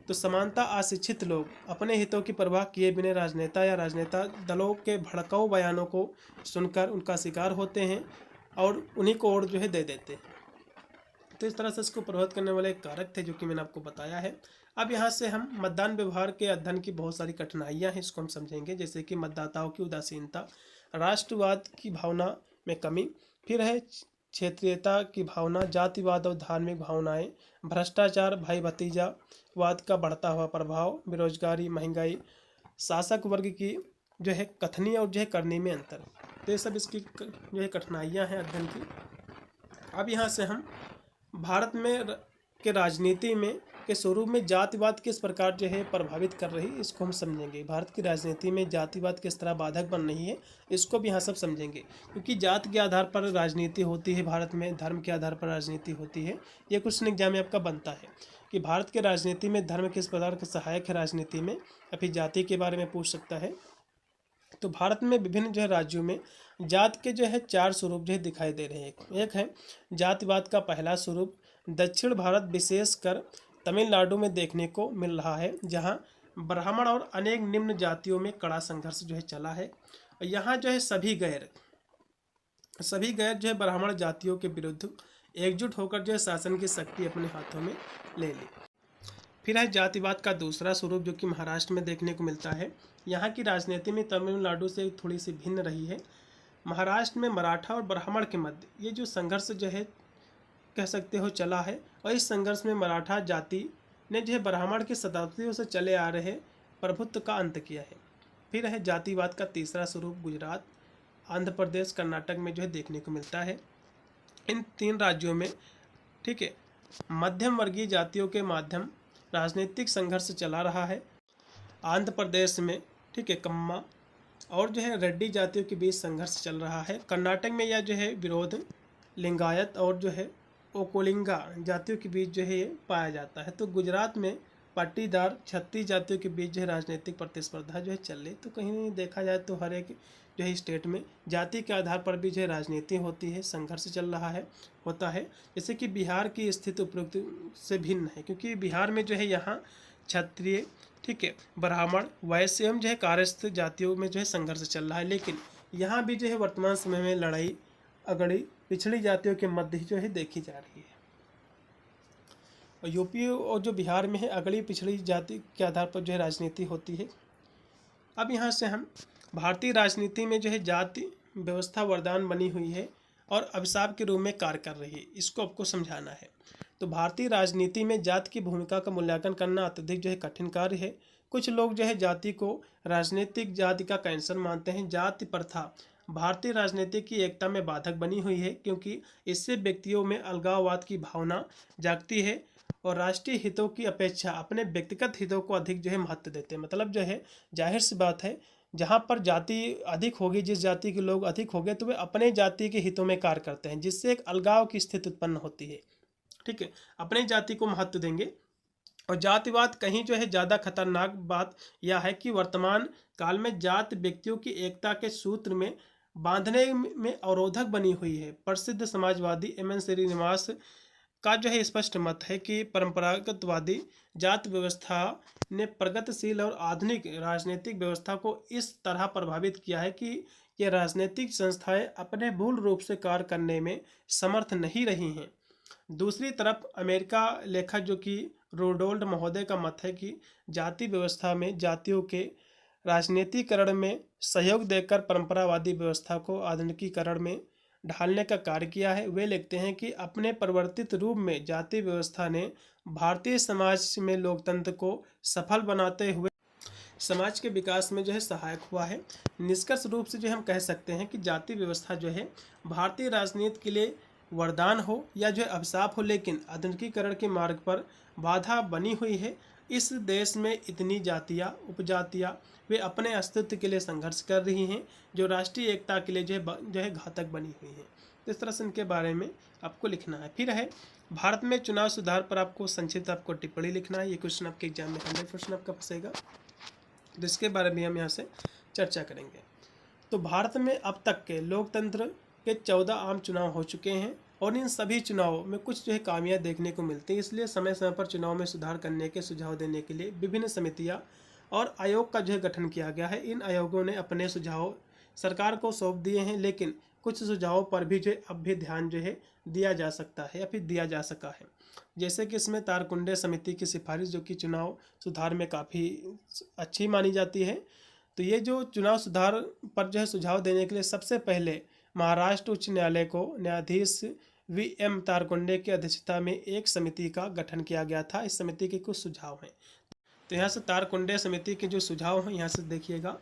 [SPEAKER 1] तो समानता अशिक्षित लोग अपने हितों की परवाह किए बिना राजनेता या राजनेता दलों के भड़काऊ बयानों को सुनकर उनका शिकार होते हैं और उन्हीं को वोट जो है दे देते हैं। तो इस तरह से इसको प्रभावित करने वाले कारक थे जो कि मैंने आपको बताया है। अब यहाँ से हम मतदान व्यवहार के अध्ययन की बहुत सारी कठिनाइयाँ हैं, इसको हम समझेंगे। जैसे कि मतदाताओं की उदासीनता, राष्ट्रवाद की भावना में कमी, फिर है क्षेत्रीयता की भावना, जातिवाद और धार्मिक भावनाएं, भ्रष्टाचार, भाई भतीजावाद का बढ़ता हुआ प्रभाव, बेरोजगारी, महंगाई, शासक वर्ग की जो है कथनी और जो है करनी में अंतर। तो ये सब इसकी जो है कठिनाइयाँ हैं अध्ययन की। अब यहाँ से हम भारत में के राजनीति में के स्वरूप में जातिवाद किस प्रकार जो है प्रभावित कर रही, इसको हम समझेंगे। भारत की राजनीति में जातिवाद किस तरह बाधक बन रही है, इसको भी यहाँ सब समझेंगे। क्योंकि जात के आधार पर राजनीति होती है भारत में, धर्म के आधार पर राजनीति होती है। ये क्वेश्चन एग्जाम में आपका बनता है कि भारत के राजनीति में धर्म किस प्रकार का सहायक है राजनीति में, या फिर जाति के बारे में पूछ सकता है। तो भारत में विभिन्न जो है राज्यों में जात के जो है 4 स्वरूप जो है दिखाई दे रहे हैं। एक है जातिवाद का पहला स्वरूप दक्षिण भारत विशेषकर तमिलनाडु में देखने को मिल रहा है, जहां ब्राह्मण और अनेक निम्न जातियों में कड़ा संघर्ष जो है चला है। और यहाँ जो है सभी गैर जो है ब्राह्मण जातियों के विरुद्ध एकजुट होकर जो है शासन की शक्ति अपने हाथों में ले ली। फिर है जातिवाद का दूसरा स्वरूप जो कि महाराष्ट्र में देखने को मिलता है। यहाँ की राजनीति में तमिलनाडु से थोड़ी सी भिन्न रही है। महाराष्ट्र में मराठा और ब्राह्मण के मध्य ये जो संघर्ष जो है कह सकते हो चला है, और इस संघर्ष में मराठा जाति ने जो है ब्राह्मण के शताब्दियों से चले आ रहे प्रभुत्व का अंत किया है। फिर है जातिवाद का तीसरा स्वरूप गुजरात, आंध्र प्रदेश, कर्नाटक में जो है देखने को मिलता है। इन 3 राज्यों में ठीक है मध्यम वर्गीय जातियों के माध्यम राजनीतिक संघर्ष चला रहा है। आंध्र प्रदेश में ठीक है कम्मा और जो है रेड्डी जातियों के बीच संघर्ष चल रहा है। कर्नाटक में यह जो है विरोध लिंगायत और जो है ओकोलिंगा जातियों के बीच जो है ये पाया जाता है। तो गुजरात में पाटीदार छत्तीस जातियों के बीच जो है राजनीतिक प्रतिस्पर्धा जो है चल रही। तो कहीं देखा जाए तो हर एक जो है स्टेट में जाति के आधार पर भी जो है राजनीति होती है, संघर्ष चल रहा है होता है। जैसे कि बिहार की स्थिति उपरोक्त से भिन्न है, क्योंकि बिहार में जो है यहाँ क्षत्रिय ठीक है ब्राह्मण वैश्य एवं जो है कार्यस्थ जातियों में जो है संघर्ष चल रहा है। लेकिन यहाँ भी जो है वर्तमान समय में लड़ाई अगड़ी पिछड़ी जातियों के मध्य जो है देखी जा रही है। और यूपी और जो बिहार में है अगड़ी पिछड़ी जाति के आधार पर जो है राजनीति होती है। अब यहाँ से हम भारतीय राजनीति में जो है जाति व्यवस्था वरदान बनी हुई है और अभिशाप के रूप में कार्य कर रही है, इसको आपको समझाना है। तो भारतीय राजनीति में जाति की भूमिका का मूल्यांकन करना अत्यधिक जो है कठिन कार्य है। कुछ लोग जो है जाति को राजनीतिक जाति का कैंसर मानते हैं। जाति प्रथा भारतीय राजनीति की एकता में बाधक बनी हुई है, क्योंकि इससे व्यक्तियों में अलगाववाद की भावना जागती है और राष्ट्रीय हितों की अपेक्षा अपने व्यक्तिगत हितों को अधिक जो है महत्व देते हैं। मतलब जो है जाहिर सी बात है, जहाँ पर जाति अधिक होगी, जिस जाति के लोग अधिक हो गए तो वे अपने जाति के हितों में कार्य करते हैं, जिससे एक अलगाव की स्थिति उत्पन्न होती है। ठीक है, अपने जाति को महत्व देंगे। और जातिवाद कहीं जो है ज़्यादा खतरनाक बात यह है कि वर्तमान काल में जाति व्यक्तियों की एकता के सूत्र में बांधने में अवरोधक बनी हुई है। प्रसिद्ध समाजवादी एम एन श्रीनिवास का जो है स्पष्ट मत है कि परंपरागतवादी जाति व्यवस्था ने प्रगतिशील और आधुनिक राजनीतिक व्यवस्था को इस तरह प्रभावित किया है कि ये राजनीतिक संस्थाएं अपने मूल रूप से कार्य करने में समर्थ नहीं रही हैं। दूसरी तरफ अमेरिका लेखक जो कि रोडोल्ड महोदय का मत है कि जाति व्यवस्था में जातियों के राजनीतिकरण में सहयोग देकर परंपरावादी व्यवस्था को आधुनिकीकरण में ढालने का कार्य किया है। वे लिखते हैं कि अपने परिवर्तित रूप में जाति व्यवस्था ने भारतीय समाज में लोकतंत्र को सफल बनाते हुए समाज के विकास में जो है सहायक हुआ है। निष्कर्ष रूप से जो हम कह सकते हैं कि जाति व्यवस्था जो है भारतीय राजनीति के लिए वरदान हो या जो है अभिशाप हो, लेकिन आधुनिकीकरण के मार्ग पर बाधा बनी हुई है। इस देश में इतनी जातियाँ उपजातियाँ वे अपने अस्तित्व के लिए संघर्ष कर रही हैं, जो राष्ट्रीय एकता के लिए जो है घातक बनी हुई हैं। इस तरह से इनके बारे में आपको लिखना है। फिर है भारत में चुनाव सुधार पर आपको संक्षिप्त आपको टिप्पणी लिखना है। ये क्वेश्चन आपके एग्जाम में 100% आपका फंसेगा, तो इसके बारे में हम यहाँ से चर्चा करेंगे। तो भारत में अब तक के लोकतंत्र के 14 आम चुनाव हो चुके हैं और इन सभी चुनावों में कुछ जो है खामियां देखने को मिलती हैं। इसलिए समय समय पर चुनाव में सुधार करने के सुझाव देने के लिए विभिन्न समितियां और आयोग का जो है गठन किया गया है। इन आयोगों ने अपने सुझाव सरकार को सौंप दिए हैं, लेकिन कुछ सुझावों पर भी जो है अब भी ध्यान जो है दिया जा सकता है या फिर दिया जा सका है। जैसे कि इसमें तारकुंडे समिति की सिफारिश जो कि चुनाव सुधार में काफ़ी अच्छी मानी जाती है। तो ये जो चुनाव सुधार पर जो है सुझाव देने के लिए सबसे पहले महाराष्ट्र उच्च न्यायालय को न्यायाधीश VM तारकुंडे की अध्यक्षता में एक समिति का गठन किया गया था। इस समिति के कुछ सुझाव हैं। तो यहाँ से तारकुंडे समिति के जो सुझाव हैं यहाँ से देखिएगा।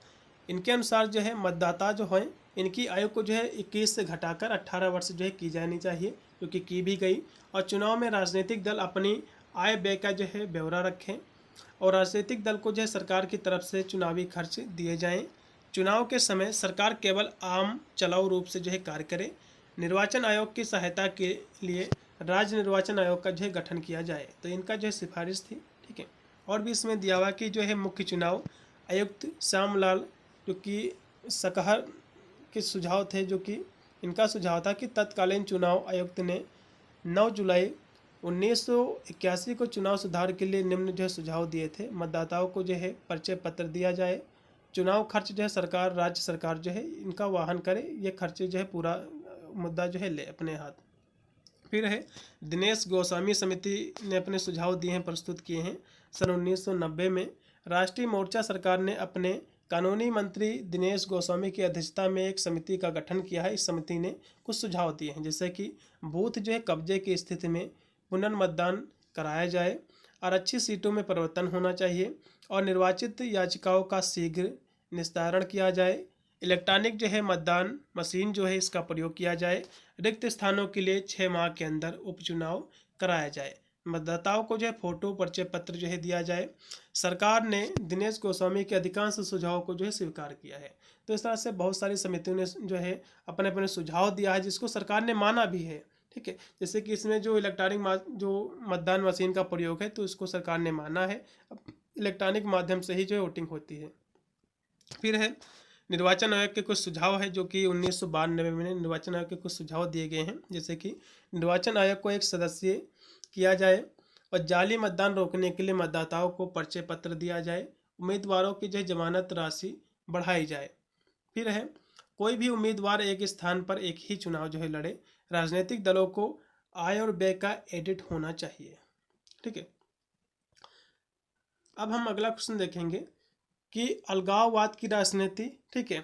[SPEAKER 1] इनके अनुसार जो है मतदाता जो हैं इनकी आयु को जो है 21 से घटाकर 18 वर्ष जो है की जानी चाहिए, क्योंकि की भी गई। और चुनाव में राजनीतिक दल अपनी आय व्यय का जो है ब्यौरा रखें और राजनीतिक दल को जो है सरकार की तरफ से चुनावी खर्च दिए जाएं। चुनाव के समय सरकार केवल आम चलाऊ रूप से जो है कार्य करे। निर्वाचन आयोग की सहायता के लिए राज्य निर्वाचन आयोग का जो है गठन किया जाए। तो इनका जो है सिफारिश थी। ठीक है। और भी इसमें दिया हुआ कि जो है मुख्य चुनाव आयुक्त श्यामलाल जो कि सकहर के सुझाव थे, जो कि इनका सुझाव था कि तत्कालीन चुनाव आयुक्त ने 9 जुलाई 1981 को चुनाव सुधार के लिए निम्न जो है सुझाव दिए थे। मतदाताओं को जो है परिचय पत्र दिया जाए। चुनाव खर्च जो है सरकार, राज्य सरकार जो है इनका वाहन करे। ये खर्चे जो है पूरा मुद्दा जो है ले अपने हाथ। फिर है दिनेश गोस्वामी समिति ने अपने सुझाव दिए हैं, प्रस्तुत किए हैं। सन 1990 में राष्ट्रीय मोर्चा सरकार ने अपने कानूनी मंत्री दिनेश गोस्वामी की अध्यक्षता में एक समिति का गठन किया है। इस समिति ने कुछ सुझाव दिए हैं, जैसे कि बूथ जो है कब्जे की स्थिति में पुनर्मतदान कराया जाए, आरक्षित सीटों में परिवर्तन होना चाहिए और निर्वाचित याचिकाओं का शीघ्र निस्तारण किया जाए। इलेक्ट्रॉनिक जो है मतदान मशीन जो है इसका प्रयोग किया जाए। रिक्त स्थानों के लिए 6 माह के अंदर उपचुनाव कराया जाए। मतदाताओं को जो है फोटो परिचय पत्र जो है दिया जाए। सरकार ने दिनेश गोस्वामी के अधिकांश सुझावों को जो है स्वीकार किया है। तो इस तरह से बहुत सारी समितियों ने जो है अपने अपने सुझाव दिया है, जिसको सरकार ने माना भी है। ठीक है। जैसे कि इसमें जो इलेक्ट्रॉनिक जो मतदान मशीन का प्रयोग है, तो इसको सरकार ने माना है। इलेक्ट्रॉनिक माध्यम से ही जो है वोटिंग होती है। फिर है निर्वाचन आयोग के कुछ सुझाव है, जो कि 1992 में निर्वाचन आयोग के कुछ सुझाव दिए गए हैं। जैसे कि निर्वाचन आयोग को एक सदस्य किया जाए और जाली मतदान रोकने के लिए मतदाताओं को परिचय पत्र दिया जाए। उम्मीदवारों की जो जमानत राशि बढ़ाई जाए। फिर है कोई भी उम्मीदवार एक स्थान पर एक ही चुनाव जो है लड़े। राजनीतिक दलों को आय और व्यय का एडिट होना चाहिए। ठीक है। अब हम अगला क्वेश्चन देखेंगे कि अलगाववाद की राजनीति, ठीक है,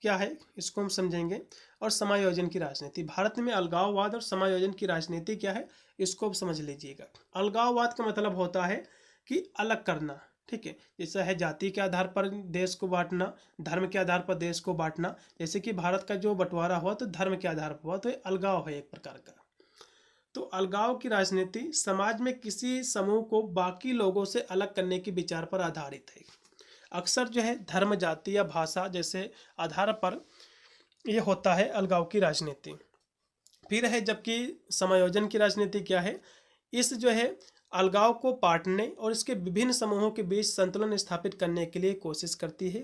[SPEAKER 1] क्या है, इसको हम समझेंगे। और समायोजन की राजनीति, भारत में अलगाववाद और समायोजन की राजनीति क्या है, इसको अब समझ लीजिएगा। अलगाववाद का मतलब होता है कि अलग करना। ठीक है। जैसा है जाति के आधार पर देश को बांटना, धर्म के आधार पर देश को बांटना। जैसे कि भारत का जो बंटवारा हुआ तो धर्म के आधार पर हुआ, तो ये अलगाव है एक प्रकार का। तो अलगाव की राजनीति समाज में किसी समूह को बाकी लोगों से अलग करने के विचार पर आधारित है। अक्सर जो है धर्म, जाति या भाषा जैसे आधार पर यह होता है अलगाव की राजनीति। फिर है जबकि समायोजन की राजनीति क्या है, इस जो है अलगाव को पाटने और इसके विभिन्न समूहों के बीच संतुलन स्थापित करने के लिए कोशिश करती है।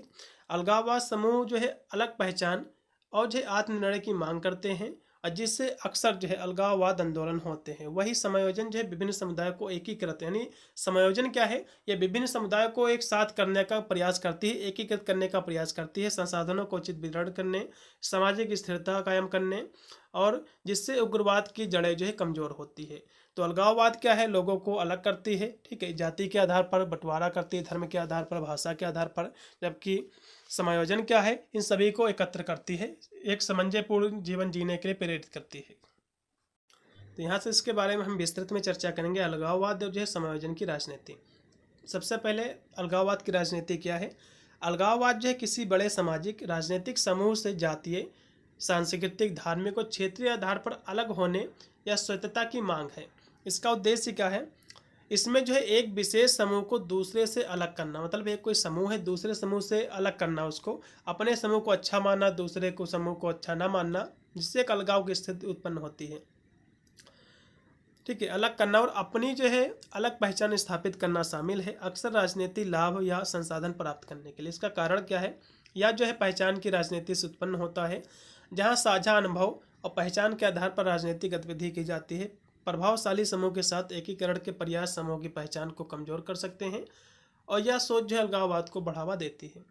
[SPEAKER 1] अलगाववाद समूह जो है अलग पहचान और जो है आत्मनिर्णय की मांग करते हैं और जिससे अक्सर जो है अलगाववाद आंदोलन होते हैं। वही समायोजन जो है विभिन्न समुदायों को एकीकृत, यानी समायोजन क्या है, यह विभिन्न समुदायों को एक साथ करने का प्रयास करती है, एकीकृत करने का प्रयास करती है, संसाधनों को उचित वितरण करने, सामाजिक स्थिरता कायम करने और जिससे उग्रवाद की जड़ें जो है कमजोर होती है। तो अलगाववाद क्या है, लोगों को अलग करती है। ठीक है। जाति के आधार पर बंटवारा करती है, धर्म के आधार पर, भाषा के आधार पर। जबकि समायोजन क्या है, इन सभी को एकत्र करती है, एक सामंजस्यपूर्ण जीवन जीने के लिए प्रेरित करती है। तो यहाँ से इसके बारे में हम विस्तृत में चर्चा करेंगे, अलगाववाद और जो है समायोजन की राजनीति। सबसे पहले अलगाववाद की राजनीति क्या है। अलगाववाद जो है किसी बड़े सामाजिक राजनीतिक समूह से जातीय, सांस्कृतिक, धार्मिक और क्षेत्रीय आधार पर अलग होने या स्वतंत्रता की मांग है। इसका उद्देश्य क्या है, इसमें जो है एक विशेष समूह को दूसरे से अलग करना, मतलब एक कोई समूह है दूसरे समूह से अलग करना, उसको अपने समूह को अच्छा मानना, दूसरे को समूह को अच्छा ना मानना, जिससे एक अलगाव की स्थिति उत्पन्न होती है। ठीक है। अलग करना और अपनी जो है अलग पहचान स्थापित करना शामिल है, अक्सर राजनीति लाभ या संसाधन प्राप्त करने के लिए। इसका कारण क्या है, यह जो है पहचान की राजनीति से उत्पन्न होता है, जहाँ साझा अनुभव और पहचान के आधार पर राजनीतिक गतिविधि की जाती है। प्रभावशाली समूह के साथ एकीकरण के प्रयास समूह की पहचान को कमजोर कर सकते हैं और यह सोच जो है अलगाववाद को बढ़ावा देती है।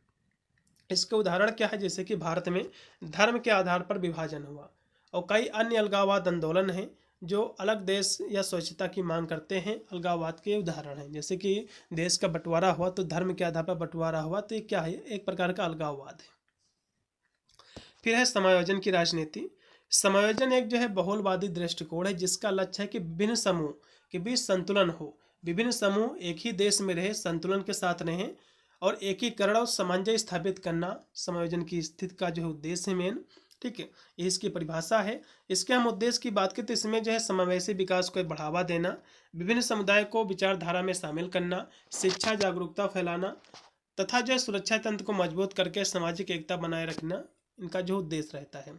[SPEAKER 1] इसके उदाहरण क्या है, जैसे कि भारत में धर्म के आधार पर विभाजन हुआ और कई अन्य अलगाववाद आंदोलन हैं जो अलग देश या स्वच्छता की मांग करते हैं, अलगाववाद के उदाहरण हैं। जैसे कि देश का बंटवारा हुआ तो धर्म के आधार पर बंटवारा हुआ, तो ये क्या है, एक प्रकार का अलगाववाद है। फिर है समायोजन की राजनीति। समायोजन एक जो है बहुलवादी दृष्टिकोण है जिसका लक्ष्य है कि विभिन्न समूह के बीच संतुलन हो, विभिन्न समूह एक ही देश में रहे, संतुलन के साथ रहें और एकीकरण और सामंजस्य स्थापित करना समायोजन की स्थिति का जो है उद्देश्य है मेन। ठीक है, ये इसकी परिभाषा है। इसके हम उद्देश्य की बात करें तो इसमें जो है समावेशी विकास को बढ़ावा देना, विभिन्न समुदाय को विचारधारा में शामिल करना, शिक्षा जागरूकता फैलाना तथा जो है सुरक्षा तंत्र को मजबूत करके सामाजिक एकता बनाए रखना इनका जो उद्देश्य रहता है।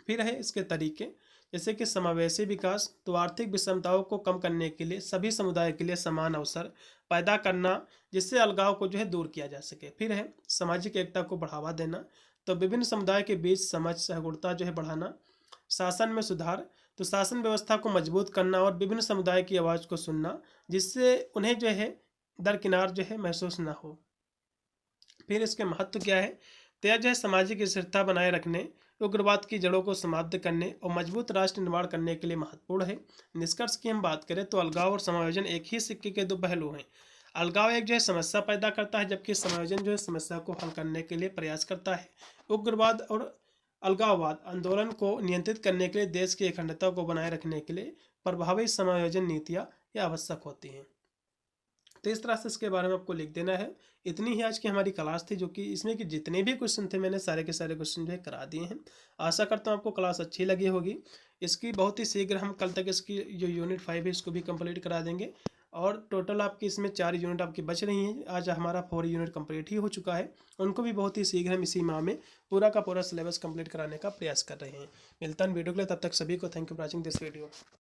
[SPEAKER 1] फिर है इसके तरीके, जैसे कि समावेशी विकास, तो आर्थिक विषमताओं को कम करने के लिए सभी समुदाय के लिए समान अवसर पैदा करना जिससे अलगाव को जो है दूर किया जा सके। फिर है सामाजिक एकता को बढ़ावा देना, तो विभिन्न समुदाय के बीच समझ सहगुणता जो है बढ़ाना। शासन में सुधार, तो शासन व्यवस्था को मजबूत करना और विभिन्न समुदाय की आवाज़ को सुनना जिससे उन्हें जो है दरकिनार जो है महसूस ना हो। फिर इसके महत्व क्या है, तो यह जो है सामाजिक स्थिरता बनाए रखने, उग्रवाद की जड़ों को समाप्त करने और मजबूत राष्ट्र निर्माण करने के लिए महत्वपूर्ण है। निष्कर्ष की हम बात करें तो अलगाव और समायोजन एक ही सिक्के के दो पहलू हैं। अलगाव एक जो है समस्या पैदा करता है जबकि समायोजन जो है समस्या को हल करने के लिए प्रयास करता है। उग्रवाद और अलगाववाद आंदोलन को नियंत्रित करने के लिए देश की अखंडता को बनाए रखने के लिए प्रभावी समायोजन नीतियाँ आवश्यक होती हैं। तो इस तरह से इसके बारे में आपको लिख देना है। इतनी ही आज की हमारी क्लास थी, जो कि इसमें कि जितने भी क्वेश्चन थे मैंने सारे के सारे क्वेश्चन जो है करा दिए हैं। आशा करता हूँ आपको क्लास अच्छी लगी होगी। इसकी बहुत ही शीघ्र हम कल तक इसकी जो यूनिट 5 है इसको भी कंप्लीट करा देंगे और टोटल आपकी इसमें 4 यूनिट आपकी बच रही हैं। आज हमारा 4 यूनिट कंप्लीट ही हो चुका है, उनको भी बहुत ही शीघ्र हम इसी माह में पूरा का पूरा सिलेबस कंप्लीट कराने का प्रयास कर रहे हैं। मिलता है वीडियो के लिए, तब तक सभी को thank you for watching this video.